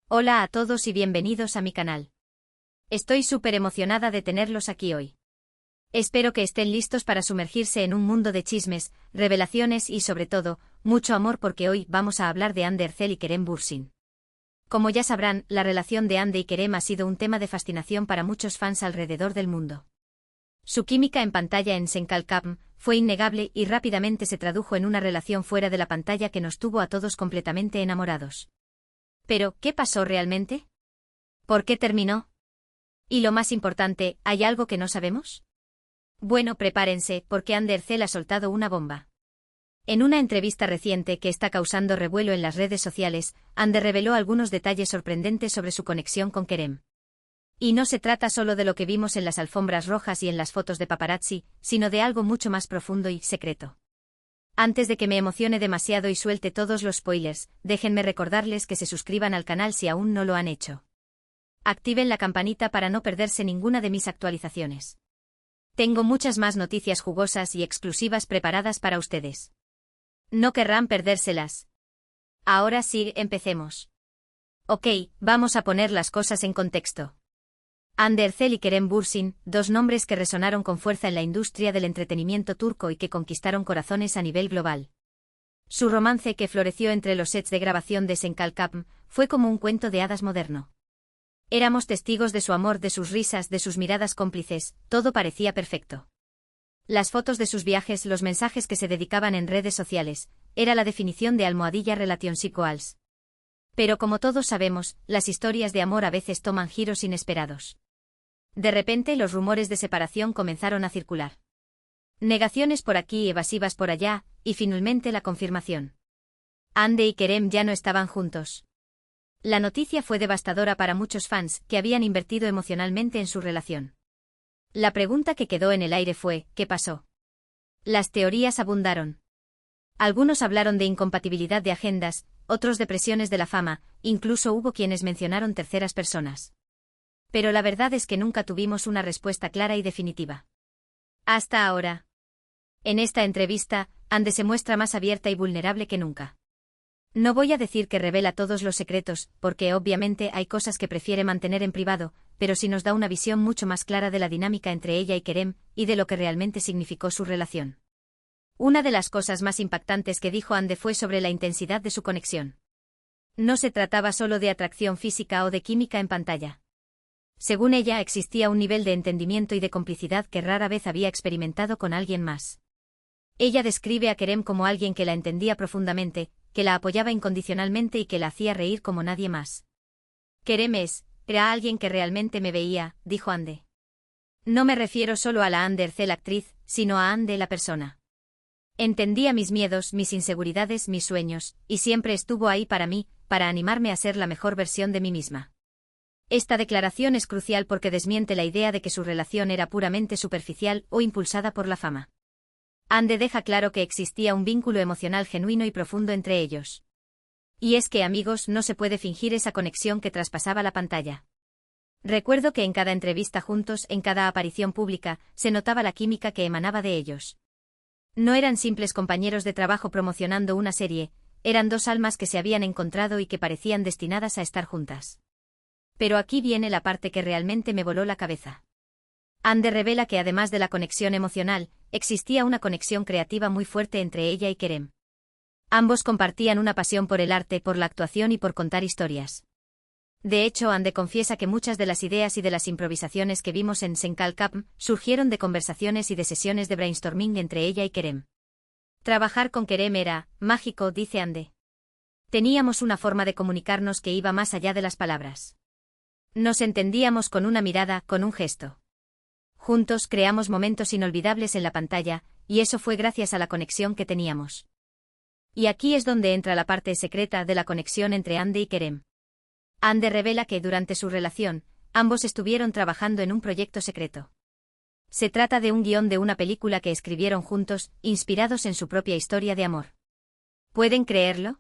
Hola a todos y bienvenidos a mi canal. Estoy súper emocionada de tenerlos aquí hoy. Espero que estén listos para sumergirse en un mundo de chismes, revelaciones y sobre todo, mucho amor porque hoy vamos a hablar de Hande Erçel y Kerem Bürsin. Como ya sabrán, la relación de Hande y Kerem ha sido un tema de fascinación para muchos fans alrededor del mundo. Su química en pantalla en Senkalkapm fue innegable y rápidamente se tradujo en una relación fuera de la pantalla que nos tuvo a todos completamente enamorados. Pero, ¿qué pasó realmente? ¿Por qué terminó? Y lo más importante, ¿hay algo que no sabemos? Bueno, prepárense, porque Hande Erçel ha soltado una bomba. En una entrevista reciente que está causando revuelo en las redes sociales, Hande reveló algunos detalles sorprendentes sobre su conexión con Kerem. Y no se trata solo de lo que vimos en las alfombras rojas y en las fotos de paparazzi, sino de algo mucho más profundo y secreto. Antes de que me emocione demasiado y suelte todos los spoilers, déjenme recordarles que se suscriban al canal si aún no lo han hecho. Activen la campanita para no perderse ninguna de mis actualizaciones. Tengo muchas más noticias jugosas y exclusivas preparadas para ustedes. No querrán perdérselas. Ahora sí, empecemos. Ok, vamos a poner las cosas en contexto. Hande Erçel y Kerem Bürsin, dos nombres que resonaron con fuerza en la industria del entretenimiento turco y que conquistaron corazones a nivel global. Su romance que floreció entre los sets de grabación de Senkalkapm fue como un cuento de hadas moderno. Éramos testigos de su amor, de sus risas, de sus miradas cómplices, todo parecía perfecto. Las fotos de sus viajes, los mensajes que se dedicaban en redes sociales, era la definición de almohadilla relationship goals. Pero como todos sabemos, las historias de amor a veces toman giros inesperados. De repente los rumores de separación comenzaron a circular. Negaciones por aquí, evasivas por allá, y finalmente la confirmación. Hande y Kerem ya no estaban juntos. La noticia fue devastadora para muchos fans que habían invertido emocionalmente en su relación. La pregunta que quedó en el aire fue, ¿qué pasó? Las teorías abundaron. Algunos hablaron de incompatibilidad de agendas, otros de presiones de la fama, incluso hubo quienes mencionaron terceras personas. Pero la verdad es que nunca tuvimos una respuesta clara y definitiva. Hasta ahora. En esta entrevista, Hande se muestra más abierta y vulnerable que nunca. No voy a decir que revela todos los secretos, porque obviamente hay cosas que prefiere mantener en privado, pero sí nos da una visión mucho más clara de la dinámica entre ella y Kerem, y de lo que realmente significó su relación. Una de las cosas más impactantes que dijo Hande fue sobre la intensidad de su conexión. No se trataba solo de atracción física o de química en pantalla. Según ella, existía un nivel de entendimiento y de complicidad que rara vez había experimentado con alguien más. Ella describe a Kerem como alguien que la entendía profundamente, que la apoyaba incondicionalmente y que la hacía reír como nadie más. Kerem era alguien que realmente me veía, dijo Hande. No me refiero solo a la Hande Erçel actriz, sino a Hande la persona. Entendía mis miedos, mis inseguridades, mis sueños, y siempre estuvo ahí para mí, para animarme a ser la mejor versión de mí misma. Esta declaración es crucial porque desmiente la idea de que su relación era puramente superficial o impulsada por la fama. Hande deja claro que existía un vínculo emocional genuino y profundo entre ellos. Y es que, amigos, no se puede fingir esa conexión que traspasaba la pantalla. Recuerdo que en cada entrevista juntos, en cada aparición pública, se notaba la química que emanaba de ellos. No eran simples compañeros de trabajo promocionando una serie, eran dos almas que se habían encontrado y que parecían destinadas a estar juntas. Pero aquí viene la parte que realmente me voló la cabeza. Hande revela que además de la conexión emocional, existía una conexión creativa muy fuerte entre ella y Kerem. Ambos compartían una pasión por el arte, por la actuación y por contar historias. De hecho, Hande confiesa que muchas de las ideas y de las improvisaciones que vimos en Senkalkapm surgieron de conversaciones y de sesiones de brainstorming entre ella y Kerem. Trabajar con Kerem era mágico, dice Hande. Teníamos una forma de comunicarnos que iba más allá de las palabras. Nos entendíamos con una mirada, con un gesto. Juntos creamos momentos inolvidables en la pantalla, y eso fue gracias a la conexión que teníamos. Y aquí es donde entra la parte secreta de la conexión entre Hande y Kerem. Hande revela que durante su relación, ambos estuvieron trabajando en un proyecto secreto. Se trata de un guión de una película que escribieron juntos, inspirados en su propia historia de amor. ¿Pueden creerlo?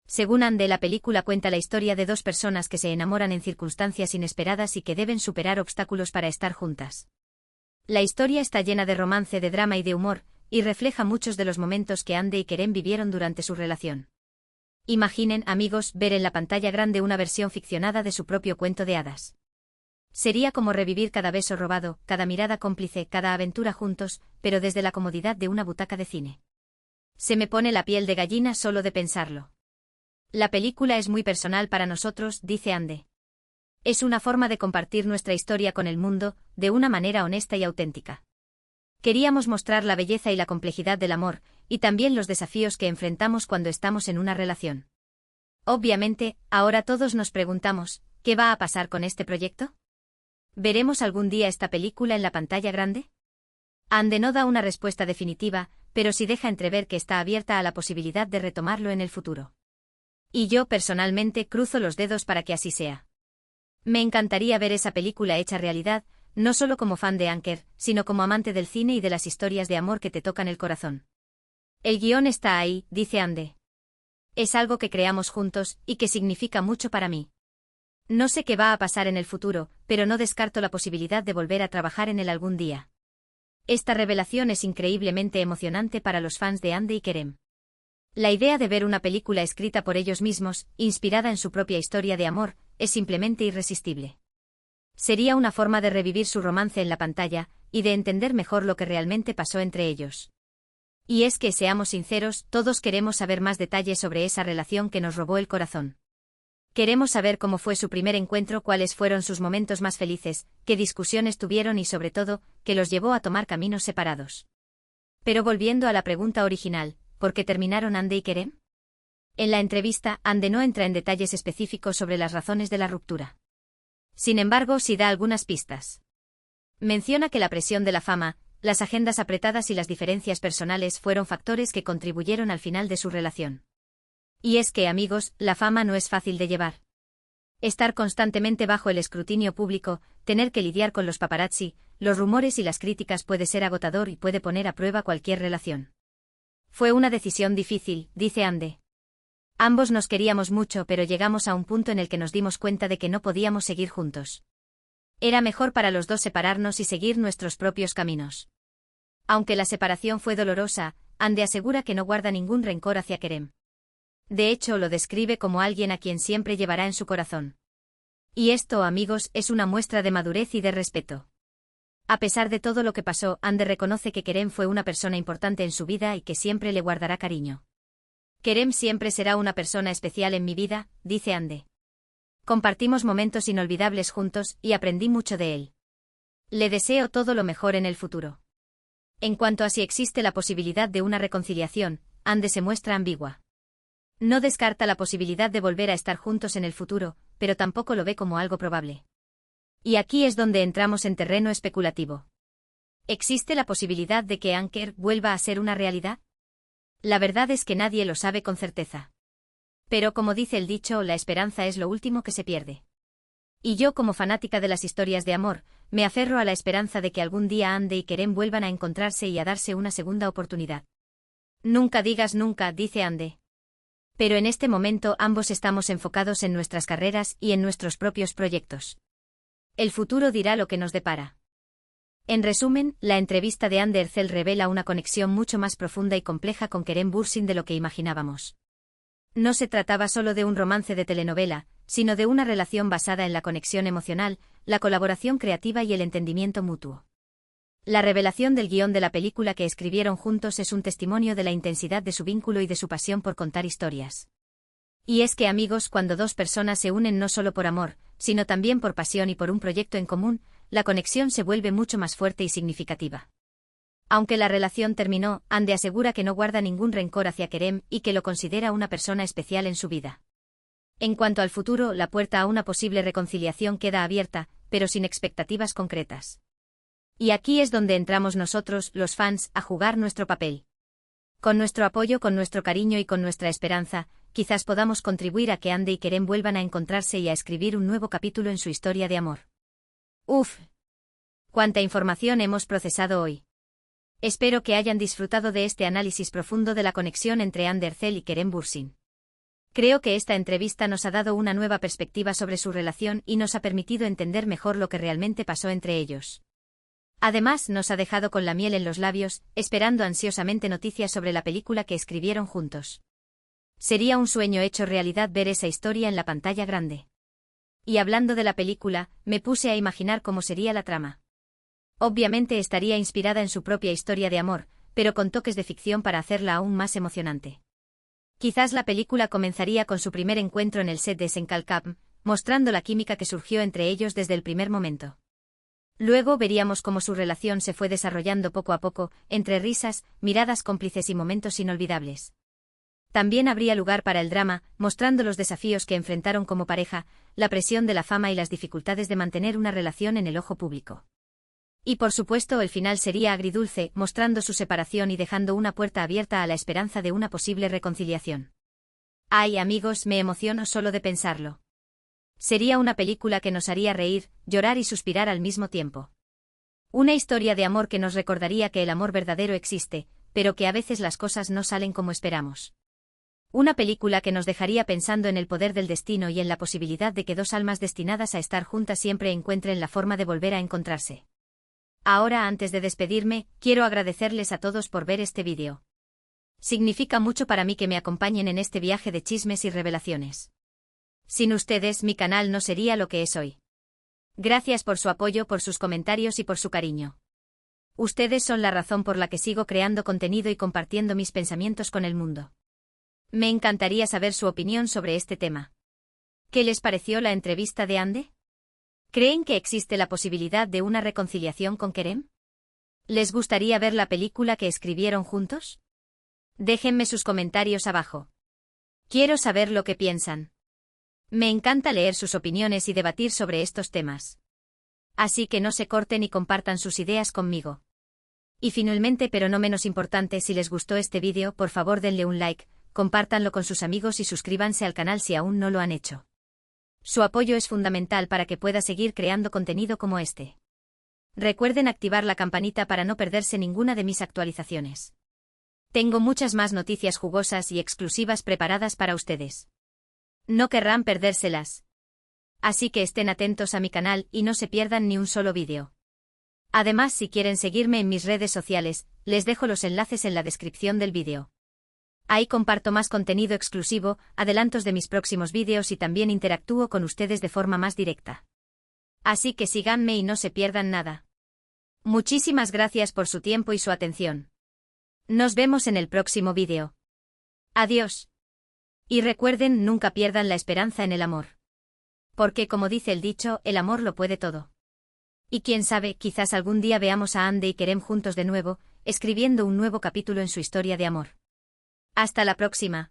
Según Hande, la película cuenta la historia de dos personas que se enamoran en circunstancias inesperadas y que deben superar obstáculos para estar juntas. La historia está llena de romance, de drama y de humor, y refleja muchos de los momentos que Hande y Kerem vivieron durante su relación. Imaginen, amigos, ver en la pantalla grande una versión ficcionada de su propio cuento de hadas. Sería como revivir cada beso robado, cada mirada cómplice, cada aventura juntos, pero desde la comodidad de una butaca de cine. Se me pone la piel de gallina solo de pensarlo. La película es muy personal para nosotros, dice Ande. Es una forma de compartir nuestra historia con el mundo, de una manera honesta y auténtica. Queríamos mostrar la belleza y la complejidad del amor, y también los desafíos que enfrentamos cuando estamos en una relación. Obviamente, ahora todos nos preguntamos, ¿qué va a pasar con este proyecto? ¿Veremos algún día esta película en la pantalla grande? Ande no da una respuesta definitiva, pero sí deja entrever que está abierta a la posibilidad de retomarlo en el futuro. Y yo personalmente cruzo los dedos para que así sea. Me encantaría ver esa película hecha realidad, no solo como fan de Anker, sino como amante del cine y de las historias de amor que te tocan el corazón. El guión está ahí, dice Ande. Es algo que creamos juntos, y que significa mucho para mí. No sé qué va a pasar en el futuro, pero no descarto la posibilidad de volver a trabajar en él algún día. Esta revelación es increíblemente emocionante para los fans de Ande y Kerem. La idea de ver una película escrita por ellos mismos, inspirada en su propia historia de amor, es simplemente irresistible. Sería una forma de revivir su romance en la pantalla, y de entender mejor lo que realmente pasó entre ellos. Y es que, seamos sinceros, todos queremos saber más detalles sobre esa relación que nos robó el corazón. Queremos saber cómo fue su primer encuentro, cuáles fueron sus momentos más felices, qué discusiones tuvieron y sobre todo, qué los llevó a tomar caminos separados. Pero volviendo a la pregunta original, ¿por qué terminaron Ande y Kerem? En la entrevista, Ande no entra en detalles específicos sobre las razones de la ruptura. Sin embargo, sí da algunas pistas. Menciona que la presión de la fama, las agendas apretadas y las diferencias personales fueron factores que contribuyeron al final de su relación. Y es que, amigos, la fama no es fácil de llevar. Estar constantemente bajo el escrutinio público, tener que lidiar con los paparazzi, los rumores y las críticas puede ser agotador y puede poner a prueba cualquier relación. Fue una decisión difícil, dice Ande. Ambos nos queríamos mucho, pero llegamos a un punto en el que nos dimos cuenta de que no podíamos seguir juntos. Era mejor para los dos separarnos y seguir nuestros propios caminos. Aunque la separación fue dolorosa, Ande asegura que no guarda ningún rencor hacia Kerem. De hecho, lo describe como alguien a quien siempre llevará en su corazón. Y esto, amigos, es una muestra de madurez y de respeto. A pesar de todo lo que pasó, Ande reconoce que Kerem fue una persona importante en su vida y que siempre le guardará cariño. Kerem siempre será una persona especial en mi vida, dice Ande. Compartimos momentos inolvidables juntos y aprendí mucho de él. Le deseo todo lo mejor en el futuro. En cuanto a si existe la posibilidad de una reconciliación, Ande se muestra ambigua. No descarta la posibilidad de volver a estar juntos en el futuro, pero tampoco lo ve como algo probable. Y aquí es donde entramos en terreno especulativo. ¿Existe la posibilidad de que Anker vuelva a ser una realidad? La verdad es que nadie lo sabe con certeza. Pero como dice el dicho, la esperanza es lo último que se pierde. Y yo, como fanática de las historias de amor, me aferro a la esperanza de que algún día Ande y Kerem vuelvan a encontrarse y a darse una segunda oportunidad. Nunca digas nunca, dice Ande. Pero en este momento ambos estamos enfocados en nuestras carreras y en nuestros propios proyectos. El futuro dirá lo que nos depara. En resumen, la entrevista de Ande Erçel revela una conexión mucho más profunda y compleja con Kerem Bürsin de lo que imaginábamos. No se trataba solo de un romance de telenovela, sino de una relación basada en la conexión emocional, la colaboración creativa y el entendimiento mutuo. La revelación del guión de la película que escribieron juntos es un testimonio de la intensidad de su vínculo y de su pasión por contar historias. Y es que, amigos, cuando dos personas se unen no solo por amor, sino también por pasión y por un proyecto en común, la conexión se vuelve mucho más fuerte y significativa. Aunque la relación terminó, Ande asegura que no guarda ningún rencor hacia Kerem y que lo considera una persona especial en su vida. En cuanto al futuro, la puerta a una posible reconciliación queda abierta, pero sin expectativas concretas. Y aquí es donde entramos nosotros, los fans, a jugar nuestro papel. Con nuestro apoyo, con nuestro cariño y con nuestra esperanza, quizás podamos contribuir a que Ande y Kerem vuelvan a encontrarse y a escribir un nuevo capítulo en su historia de amor. ¡Uf! ¡Cuánta información hemos procesado hoy! Espero que hayan disfrutado de este análisis profundo de la conexión entre Ande Erçel y Kerem Bürsin. Creo que esta entrevista nos ha dado una nueva perspectiva sobre su relación y nos ha permitido entender mejor lo que realmente pasó entre ellos. Además, nos ha dejado con la miel en los labios, esperando ansiosamente noticias sobre la película que escribieron juntos. Sería un sueño hecho realidad ver esa historia en la pantalla grande. Y hablando de la película, me puse a imaginar cómo sería la trama. Obviamente estaría inspirada en su propia historia de amor, pero con toques de ficción para hacerla aún más emocionante. Quizás la película comenzaría con su primer encuentro en el set de Senkalkam, mostrando la química que surgió entre ellos desde el primer momento. Luego veríamos cómo su relación se fue desarrollando poco a poco, entre risas, miradas cómplices y momentos inolvidables. También habría lugar para el drama, mostrando los desafíos que enfrentaron como pareja, la presión de la fama y las dificultades de mantener una relación en el ojo público. Y por supuesto el final sería agridulce, mostrando su separación y dejando una puerta abierta a la esperanza de una posible reconciliación. Ay, amigos, me emociono solo de pensarlo. Sería una película que nos haría reír, llorar y suspirar al mismo tiempo. Una historia de amor que nos recordaría que el amor verdadero existe, pero que a veces las cosas no salen como esperamos. Una película que nos dejaría pensando en el poder del destino y en la posibilidad de que dos almas destinadas a estar juntas siempre encuentren la forma de volver a encontrarse. Ahora, antes de despedirme, quiero agradecerles a todos por ver este vídeo. Significa mucho para mí que me acompañen en este viaje de chismes y revelaciones. Sin ustedes, mi canal no sería lo que es hoy. Gracias por su apoyo, por sus comentarios y por su cariño. Ustedes son la razón por la que sigo creando contenido y compartiendo mis pensamientos con el mundo. Me encantaría saber su opinión sobre este tema. ¿Qué les pareció la entrevista de Ande? ¿Creen que existe la posibilidad de una reconciliación con Kerem? ¿Les gustaría ver la película que escribieron juntos? Déjenme sus comentarios abajo. Quiero saber lo que piensan. Me encanta leer sus opiniones y debatir sobre estos temas. Así que no se corten y compartan sus ideas conmigo. Y finalmente, pero no menos importante, si les gustó este vídeo, por favor denle un like, compártanlo con sus amigos y suscríbanse al canal si aún no lo han hecho. Su apoyo es fundamental para que pueda seguir creando contenido como este. Recuerden activar la campanita para no perderse ninguna de mis actualizaciones. Tengo muchas más noticias jugosas y exclusivas preparadas para ustedes. No querrán perdérselas. Así que estén atentos a mi canal y no se pierdan ni un solo vídeo. Además, si quieren seguirme en mis redes sociales, les dejo los enlaces en la descripción del vídeo. Ahí comparto más contenido exclusivo, adelantos de mis próximos vídeos y también interactúo con ustedes de forma más directa. Así que síganme y no se pierdan nada. Muchísimas gracias por su tiempo y su atención. Nos vemos en el próximo vídeo. Adiós. Y recuerden, nunca pierdan la esperanza en el amor. Porque como dice el dicho, el amor lo puede todo. Y quién sabe, quizás algún día veamos a Ande y Kerem juntos de nuevo, escribiendo un nuevo capítulo en su historia de amor. Hasta la próxima.